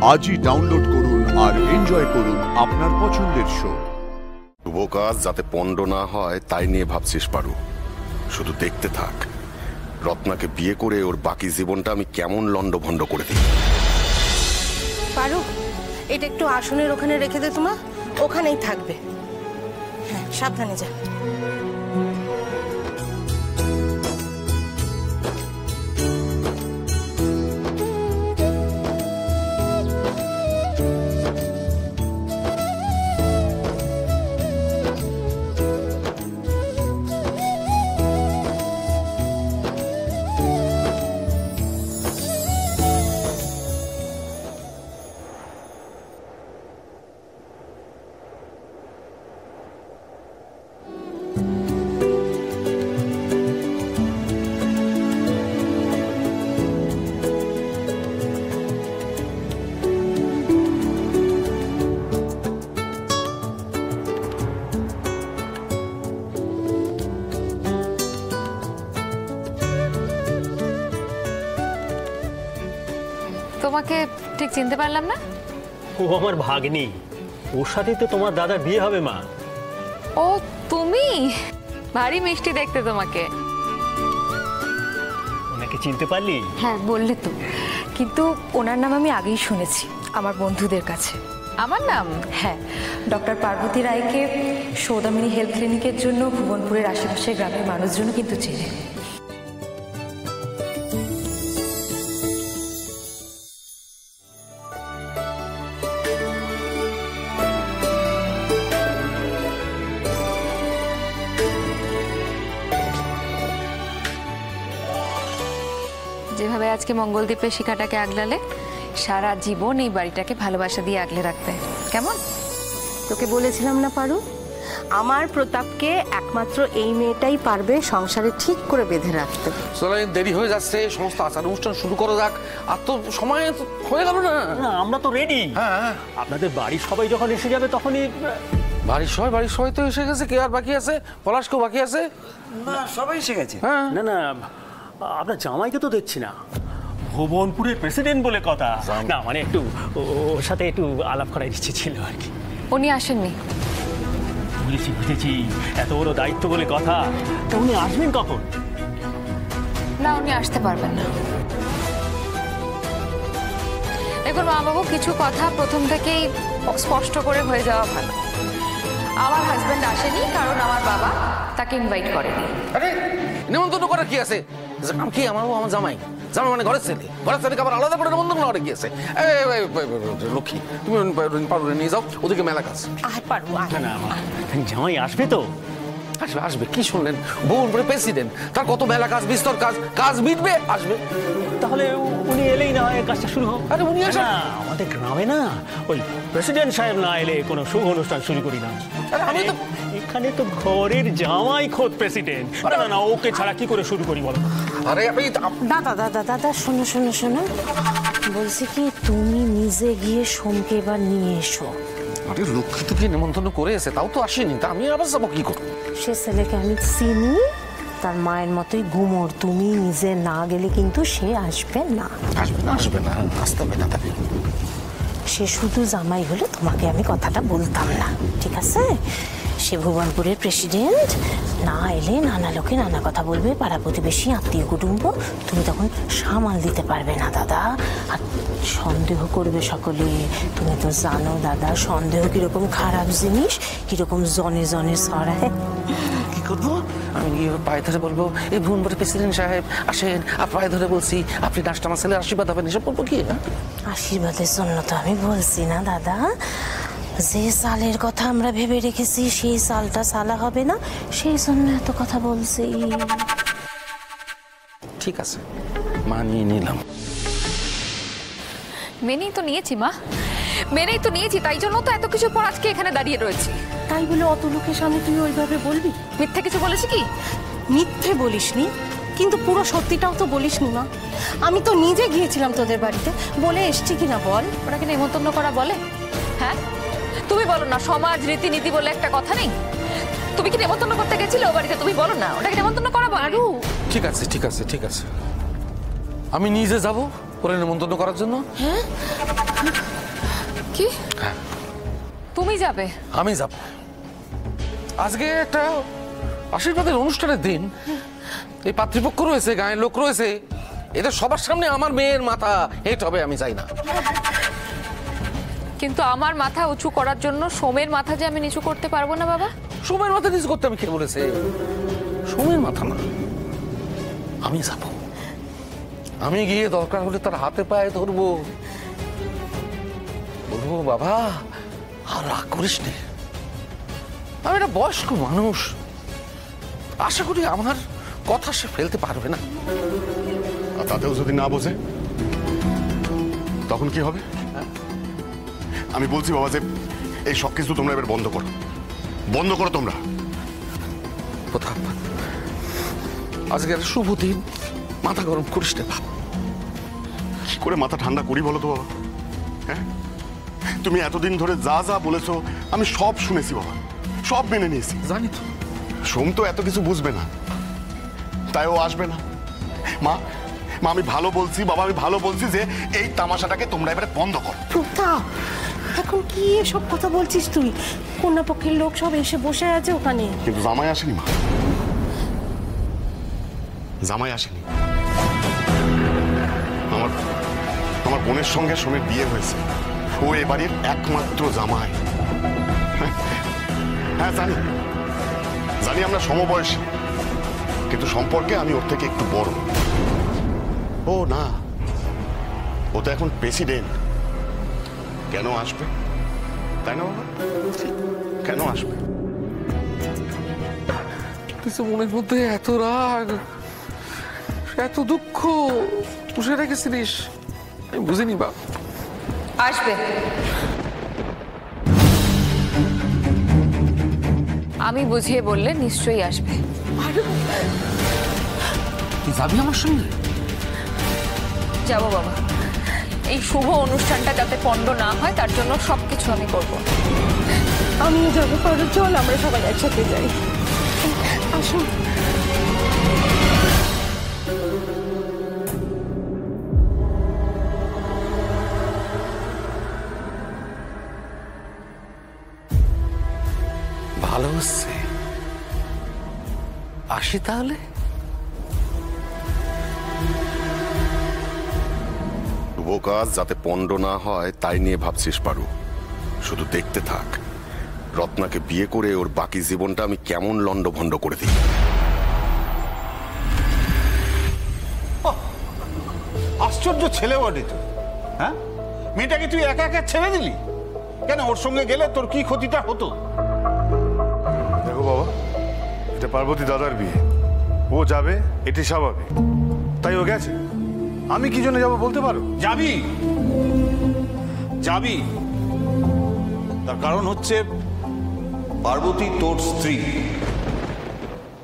আজই ডাউনলোড করুন আর এনজয় করুন আপনার পছন্দের শো। শুভ কাজ যাতে পণ্ড না হয় তাই নিয়ে ভাবছিস পারু। শুধু দেখতে থাক রত্নাকে বিয়ে করে ওর বাকি জীবনটা আমি কেমন লন্ডভন্ড করে দিই। পারু, এটা একটু আসনের ওখানে রেখে দে, তোমার ওখানেই থাকবে। হ্যাঁ, সাবধানে যা। তোমাকে ঠিক চিনতে পারলাম না। ও আমার ভাগ্নি, ওর সাথে তো তোমার দাদার বিয়ে হবে মা। ও তুমি, ভারী মিষ্টি দেখতে তোমাকে। ওনাকে চিনতে পারলি? হ্যাঁ বললে তো, কিন্তু ওনার নাম আমি আগেই শুনেছি আমার বন্ধুদের কাছে। আমার নাম? হ্যাঁ, ডক্টর পার্বতী রায়কে সৌদামিনী হেলথ ক্লিনিকের জন্য ভুবনপুরের আশেপাশের গ্রামের মানুষজন কিন্তু চেনে। যেভাবে আজকে মঙ্গলদ্বীপের শিখাটাকে আগলালে, সারা জীবন এই বাড়িটাকে ভালোবাসা দিয়ে আগলে রাখতে। কেমন? তোকে বলেছিলাম না পারু, আমার প্রতাপকে একমাত্র এই মেয়েটাই পারবে সংসারে ঠিক করে বেঁধে রাখতে। দেরি হয়ে যাচ্ছে, সমস্ত আচার অনুষ্ঠান শুরু করা যাক। আর তো সময় হয়ে গেল না। আমরা তো রেডি। হ্যাঁ, আপনাদের বাড়ির সবাই যখন এসে যাবে তখনই। বাড়ির সবাই তো এসে গেছে। কে আর বাকি আছে? পলাশকেও বাকি আছে? না, সবাই এসে গেছে। হ্যাঁ, না, আপনার জামাইকে তো দেখছি না। ভুবনপুরের প্রেসিডেন্ট বলে কথা। না মানে একটু ওর সাথে একটু আলাপ করার ইচ্ছে ছিল আর কি। উনি আসেননি? বুঝেছি, এত বড় দায়িত্ব বলে কথা। তা উনি আসবেন কখন? না, উনি আসতে পারবেন না। দেখুন মা বাবু, কিছু কথা প্রথম থেকেই স্পষ্ট করে হয়ে যাওয়া ভালো। আমার হাজব্যান্ড আসেনি কারণ আমার বাবা তাকে ইনভাইট করেনি। আরে নিমন্ত্রণ করার কি আছে? কি আমার জামাই মানে ঘরের ছেলেকে আবার আলাদা করে নিমন্ত্রণ করা কি আছে? লক্ষ্মী, তুমি পারুরে নিয়ে যাও, ওদিকে মেলা কাজ। না, জামাই আসবে তো? আসবে কি শুনলেন? ভুবনপুরের প্রেসিডেন্ট, তার কত মেলা কাজ, বিস্তর কাজ মিটবে, আসবে। তাহলে উনি এলেই না হয় কাজটা শুরু হোক। আরে উনি আসেন না, আমাদের গ্রামে না ওই প্রেসিডেন্ট সাহেব না এলে কোনো শুভ অনুষ্ঠান শুরু করি না। আমি তো এখানে তো ঘরের জামাই খোদ প্রেসিডেন্ট। না, ওকে ছাড়া কি করে শুরু করি বলো? আরে আপনি দাদা শোনো, বলছি কি, তুমি নিজে গিয়ে সোমকে এবার নিয়ে এসো। আরে লক্ষ্মী তো কি নিমন্ত্রণ করে এসে, তাও তো আসেনি, তা আমি আবার যাবো কি করবো? সে ছেলেকে আমি চিনি, তার মায়ের মতোই গুমর। তুমি নিজে না গেলে কিন্তু সে আসবে না। আসবে না, আসতে হবে না। সে শুধু জামাই হলে তোমাকে আমি কথাটা বলতাম না, ঠিক আছে? সে ভুবনপুরের প্রেসিডেন্ট, না এলে নানা লোকে নানা কথা বলবে, পাড়া প্রতিবেশী আত্মীয় কুটুম্ব, তুমি তখন সামাল দিতে পারবে না দাদা। আর সন্দেহ করবে সকলে। তুমি তো জানো দাদা, সন্দেহ কিরকম খারাপ জিনিস, কিরকম জনে জনে ছড়ায়। কি করবো? আমি গিয়ে পায়ে ধরে বলবো, এই ভুবনপুরের প্রেসিডেন্ট সাহেব আসেন, আর পায়ে ধরে বলছি আপনি নাচটা আমার ছেলের আশীর্বাদ হবেন, এসব বলবো কি? আশীর্বাদের জন্য তো আমি বলছি না দাদা, যে সালের কথা আমরা ভেবে রেখেছি সেই সালটা সালা হবে না, সেই জন্য এত কথা বলছি। ঠিক আছে, মানিয়ে নিলাম। মেনেই তো নিয়েছি মা, তাই জন্য তো এত কিছু পর আজকে এখানে দাঁড়িয়ে রয়েছি। তাই বলে অত লোকের সামনে তুই ওইভাবে বলবি? মিথ্যে কিছু বলেছি কি? মিথ্যে বলিসনি, কিন্তু পুরো সত্যিটাও তো বলিসনি না। আমি তো নিজে গিয়েছিলাম তোদের বাড়িতে, বলে এসছি কিনা বল। ওনাকে নেমন্তন্ন করা বলে? হ্যাঁ, তুমি বলো না, সমাজ রীতিনীতি বলে একটা কথা নেই? তুমি কি নেমন্তন্ন করতে গেছিলে ও বাড়িতে? তুমি বলো না, ওটাকে নেমন্তন্ন করা বলো। ঠিক আছে, আমি নিজে যাব ওরা নিমন্ত্রণ করার জন্য। হ্যাঁ, কি তুমি যাবে? আমি যাব। আজকে একটা আশীর্বাদের অনুষ্ঠানের দিন, এই পাত্রীপক্ষ রয়েছে, গায়ের লোক রয়েছে, এদের সবার সামনে আমার মেয়ের মাথা হেট হবে, আমি চাই না। কিন্তু আমার মাথা উঁচু করার জন্য সোমের মাথা যে আমি নিচু করতে পারবো না বাবা। সোমের মাথা নিচু করতে আমি কে বলেছে? সোমের মাথা না, আমি যাব। আমি গিয়ে দরকার হলে তার হাতে পায়ে ধরবো, বলবো বাবা আর রাগ করিস নে, আমি একটা বয়স্ক মানুষ, আশা করি আমার কথা সে ফেলতে পারবে না। আর তাতেও যদি না বোঝে তখন কি হবে? আমি বলছি বাবা যে এই সব কিছু তোমরা এবার বন্ধ করো, বন্ধ করো তোমরা। প্রতাপ, আজকে একটা শুভ দিন, মাথা গরম করিস না বাবা। কি করে মাথা ঠান্ডা করি বলো তো বাবা? হ্যাঁ, তুমি এতদিন ধরে যা যা বলেছো আমি সব শুনেছি বাবা, সব মেনে নিয়েছি। জানি তো সোম তো এত কিছু বুঝবে না, তাই ও আসবে না। মা মা আমি ভালো বলছি বাবা, আমি ভালো বলছি যে এই তামাশাটাকে তোমরা এবারে বন্ধ করো। প্রতাপ, এখন কি এসব কথা বলছিস তুই? কন্যা পক্ষের লোক সব এসে বসে আছে ওখানে। কিন্তু জামাই আসেনি মা, জামাই আসেনি। আমার বোনের সঙ্গে সোমের বিয়ে হয়েছে, ও এ বাড়ির একমাত্র জামাই। হ্যাঁ জানি, জানি আমরা সমবয়সী, কিন্তু সম্পর্কে আমি ওর থেকে একটু বড়। ও না, ও তো এখন প্রেসিডেন্ট, কেন আসবে? তাই না বাবা? কেন আসবে? মনের মধ্যে এত রাগ, এত দুঃখ পুষে রেখেছিলিস, আমি বুঝিনি বাপ। আসবে, আমি বুঝিয়ে বললে নিশ্চয়ই আসবে। তুই যাবি আমার সঙ্গে? যাবো বাবা, এই শুভ অনুষ্ঠানটা যাতে পণ্ড না হয় তার জন্য সবকিছু আমি করব। আমিও যাবো, পারো চল আমরা সবাই একসাথে যাই। আসুন। ভালো হচ্ছে, আসি তাহলে। শুভ কাজ যাতে পণ্ড না হয় তাই নিয়ে ভাবছিস পারু, শুধু দেখতে থাক। রত্নাকে বিয়ে করে ওর বাকি জীবনটা আমি কেমন লন্ডভন্ড করে দিই। আশ্চর্য ছেলে বটে তুই। হ্যাঁ, মেয়েটাকে তুই একা একা ছেড়ে দিলি কেন? ওর সঙ্গে গেলে তোর কি ক্ষতিটা হতো? দেখো বাবা, এটা পার্বতী দাদার বিয়ে, ও যাবে এটি স্বাভাবিক, তাই ও গেছে। আমি কি জন্য যাবো বলতে পারো? যাবি যাবি, তার কারণ হচ্ছে পার্বতী তোর স্ত্রী।